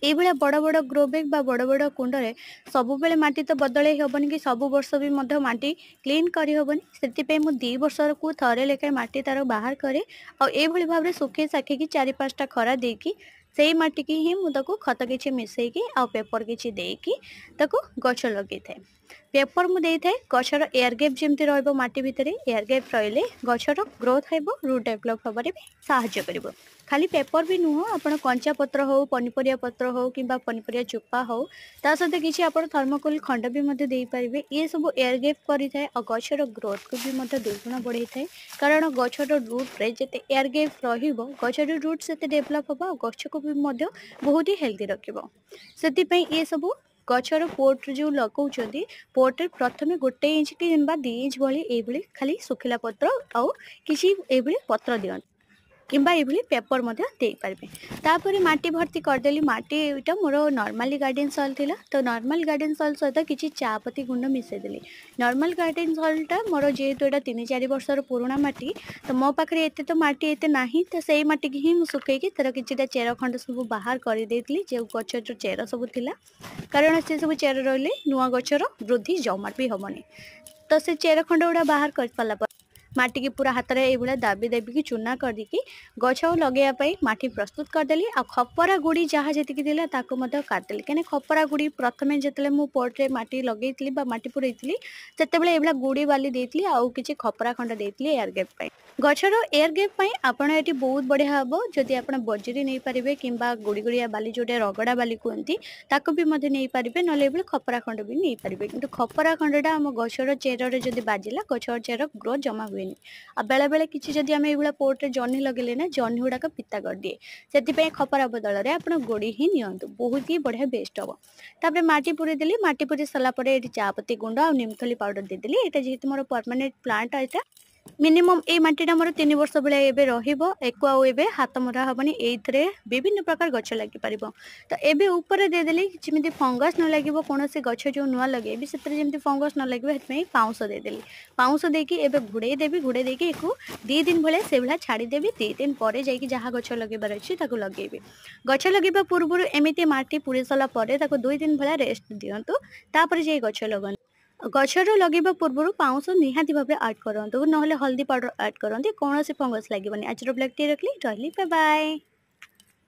ଏଇଭଳିଆ ବଡ଼ ବଡ଼ ଗ୍ରୋ ବ୍ୟାଗ୍ ବା ବଡ଼ ବଡ଼ କୁଣ୍ଡରେ ସବୁବେଳେ ମାଟି ତ ବଦଳେଇ ହେବନି କି ସବୁ ବର୍ଷ ବି ମଧ୍ୟ ମାଟି କ୍ଲିନ୍ କରିହେବନି। ସେଥିପାଇଁ ମୁଁ 2 ବର୍ଷକୁ ଥରେ ଲେଖାଏଁ ମାଟି ତାର ବାହାର କରେ। ଆଉ ଏଇଭଳି ଭାବରେ ଶୁଖେଇ ଶାଖେଇକି 4-5ଟା ଖରା ଦେଇକି ସେଇ ମାଟିକି ହିଁ ମୁଁ ତାକୁ ଖତ କିଛି ମିଶେଇକି ଆଉ ପେପର କିଛି ଦେଇକି ତାକୁ ଗଛ ଲଗେଇଥାଏ। ପେପର ମୁଁ ଦେଇଥାଏ ଗଛର ଏୟାର ଗ୍ୟାପ୍ ଯେମିତି ରହିବ ମାଟି ଭିତରେ, ଏୟାର ଗ୍ୟାପ୍ ରହିଲେ ଗଛର ଗ୍ରୋଥ୍ ହେବ, ରୁଟ୍ ଡେଭଲପ୍ ହେବାରେ ବି ସାହାଯ୍ୟ କରିବ। ଖାଲି ପେପର ବି ନୁହଁ, ଆପଣ କଞ୍ଚା ପତ୍ର ହଉ, ପନିପରିବା ପତ୍ର ହଉ କିମ୍ବା ପନିପରିବା ଚୋପା ହଉ, ତା ସହିତ କିଛି ଆପଣ ଥର୍ମୋକୋଲ ଖଣ୍ଡ ବି ମଧ୍ୟ ଦେଇପାରିବେ। ଇଏ ସବୁ ଏୟାର ଗ୍ୟାପ୍ କରିଥାଏ ଆଉ ଗଛର ଗ୍ରୋଥକୁ ବି ମଧ୍ୟ ଦୁଇଗୁଣ ବଢ଼େଇଥାଏ। କାରଣ ଗଛର ରୁଟ୍‌ରେ ଯେତେ ଏୟାର ଗ୍ୟାପ୍ ରହିବ, ଗଛର ରୁଟ୍ ସେତେ ଡେଭଲପ୍ ହେବ ଆଉ ଗଛକୁ ବି ମଧ୍ୟ ବହୁତ ହି ହେଲ୍ଦି ରଖିବ। ସେଥିପାଇଁ ଏ ସବୁ ଗଛର ପୋଟ୍ ଯୋଉ ଲଗଉଛନ୍ତି, ପୋଟ୍‌ରେ ପ୍ରଥମେ 1 ଇଞ୍ଚ କିମ୍ବା 2 ଇଞ୍ଚ ଭଳି ଏଇଭଳି ଖାଲି ଶୁଖିଲା ପତ୍ର ଆଉ କିଛି ଏଇଭଳି ପତ୍ର ଦିଅନ୍ତୁ। କିମ୍ବା ଏଇଭଳି ପେପର ମଧ୍ୟ ଦେଇପାରିବେ। ତାପରେ ମାଟି ଭର୍ତ୍ତି କରିଦେଲି। ମାଟି ଏଇଟା ମୋର ନର୍ମାଲି ଗାର୍ଡେନ ସଏଲ୍ ଥିଲା। ତ ନର୍ମାଲ ଗାର୍ଡେନ ସଏଲ୍ ସହିତ କିଛି ଚା ପତି ଗୁଣ୍ଡ ମିଶେଇଦେଲି। ନର୍ମାଲ ଗାର୍ଡେନ ସଏଲ୍‌ଟା ମୋର ଯେହେତୁ ଏଇଟା 3-4 ବର୍ଷର ପୁରୁଣା ମାଟି, ତ ମୋ ପାଖରେ ଏତେ ତ ମାଟି ଏତେ ନାହିଁ, ତ ସେଇ ମାଟିକି ହିଁ ମୁଁ ଶୁଖେଇକି ତାର କିଛିଟା ଚେର ଖଣ୍ଡ ସବୁ ବାହାର କରିଦେଇଥିଲି, ଯେଉଁ ଗଛର ଚେର ସବୁ ଥିଲା। କାରଣ ସେ ସବୁ ଚେର ରହିଲେ ନୂଆ ଗଛର ବୃଦ୍ଧି ଜମା ବି ହବନି। ତ ସେ ଚେର ଖଣ୍ଡ ଗୁଡ଼ା ବାହାର କରିସାରିଲା ପରେ ମାଟିକି ପୁରା ହାତରେ ଏଇଭଳିଆ ଦାବି ଦାବିକି ଚୂନା କରିଦେଇକି ଗଛ ଲଗେଇବା ପାଇଁ ମାଟି ପ୍ରସ୍ତୁତ କରିଦେଲି। ଆଉ ଖପରା ଗୁଡ଼ି ଯାହା ଯେତିକି ଥିଲା ତାକୁ ମଧ୍ୟ କାଟିଦେଲି। କାହିଁକିନା ଖପରା ଗୁଡ଼ି ପ୍ରଥମେ ଯେତେବେଳେ ମୁଁ ପଟ୍‌ରେ ମାଟି ଲଗେଇଥିଲି ବା ମାଟି ପୁରେଇଥିଲି, ସେତେବେଳେ ଏଇଭଳିଆ ଗୁଡ଼ି ବାଲି ଦେଇଥିଲି ଆଉ କିଛି ଖପରା ଖଣ୍ଡ ଦେଇଥିଲି ଏୟାର ଗ୍ୟାପ୍ ପାଇଁ। ଗଛର ଏୟାର ଗ୍ୟାପ୍ ପାଇଁ ଆପଣ ଏଠି ବହୁତ ବଢ଼ିଆ ହବ ଯଦି ଆପଣ ବଜୁରି ନେଇପାରିବେ କିମ୍ବା ଗୁଡ଼ିଗୁଡ଼ିଆ ବାଲି ଯୋଉଟା ରଗଡ଼ା ବାଲି କୁହନ୍ତି, ତାକୁ ବି ମଧ୍ୟ ନେଇପାରିବେ, ନହେଲେ ଏଇଭଳି ଖପରା ଖଣ୍ଡ ବି ନେଇପାରିବେ। କିନ୍ତୁ ଖପରା ଖଣ୍ଡଟା ଆମ ଗଛର ଚେରରେ ଯଦି ବାଜିଲା, ଗଛର ଚେର ଗ୍ରୋଥ୍ ଜମା ହୁଏନି। ଆଉ ବେଳେବେଳେ କିଛି ଯଦି ଆମେ ଏଇଭଳିଆ ପୋଟ୍‌ରେ ଜହ୍ନି ଲଗେଇଲେ ନା, ଜହ୍ନି ଗୁଡ଼ାକ ପିତା କରିଦିଏ। ସେଥିପାଇଁ ଖପରା ବଦଳରେ ଆପଣ ଗୋଡ଼ି ହିଁ ନିଅନ୍ତୁ, ବହୁତ ହି ବଢ଼ିଆ ବେଷ୍ଟ ହବ। ତାପରେ ମାଟି ପୁରେଇଦେଲି। ମାଟି ପୁରେଇ ସାରିଲା ପରେ ଏଠି ଚା ପତି ଗୁଣ୍ଡ ଆଉ ନିମଖଲି ପାଉଡର ଦେଇଦେଲି। ଏଇଟା ଯେହେତୁ ମୋର ପର୍ମାନେଣ୍ଟ ପ୍ଲାଣ୍ଟ ଏଇଟା, ମିନିମମ୍ ଏଇ ମାଟିଟା ମୋର 3 ବର୍ଷ ଭଳିଆ ଏବେ ରହିବ। ଏକୁ ଆଉ ଏବେ ହାତ ମରା ହବନି। ଏଇଥିରେ ବିଭିନ୍ନ ପ୍ରକାର ଗଛ ଲାଗିପାରିବ। ତ ଏବେ ଉପରେ ଦେଇଦେଲି ଯେମିତି ଫଙ୍ଗସ୍ ନ ଲାଗିବ, କୌଣସି ଗଛ ଯୋଉ ନୂଆ ଲଗେଇବି ସେଥିରେ ଯେମିତି ଫଙ୍ଗସ୍ ନ ଲାଗିବ, ସେଥିପାଇଁ ପାଉଁଶ ଦେଇଦେଲି। ପାଉଁଶ ଦେଇକି ଏବେ ଘୋଡ଼େଇ ଦେବି। ଘୋଡ଼େଇ ଦେଇକି ଏକୁ 2 ଦିନ ଭଳିଆ ସେଇଭଳିଆ ଛାଡ଼ିଦେବି। 2 ଦିନ ପରେ ଯାଇକି ଯାହା ଗଛ ଲଗେଇବାର ଅଛି ତାକୁ ଲଗେଇବି। ଗଛ ଲଗେଇବା ପୂର୍ବରୁ ଏମିତି ମାଟି ପୁରେଇ ସାରିଲା ପରେ ତାକୁ 2 ଦିନ ଭଳିଆ ରେଷ୍ଟ ଦିଅନ୍ତୁ। ତାପରେ ଯାଇ ଗଛ ଲଗାନ୍ତୁ। ଗଛର ଲଗେଇବା ପୂର୍ବରୁ ପାଉଁଶ ନିହାତି ଭାବରେ ଆଡ୍ କରନ୍ତୁ, ନହେଲେ ହଳଦୀ ପାଉଡର ଆଡ୍ କରନ୍ତି। କୌଣସି ଫଙ୍ଗସ୍ ଲାଗିବନି। ଆଜିର ବ୍ଲଗ୍‌ଟି ରଖିଲି। ରହିଲି। Bye bye.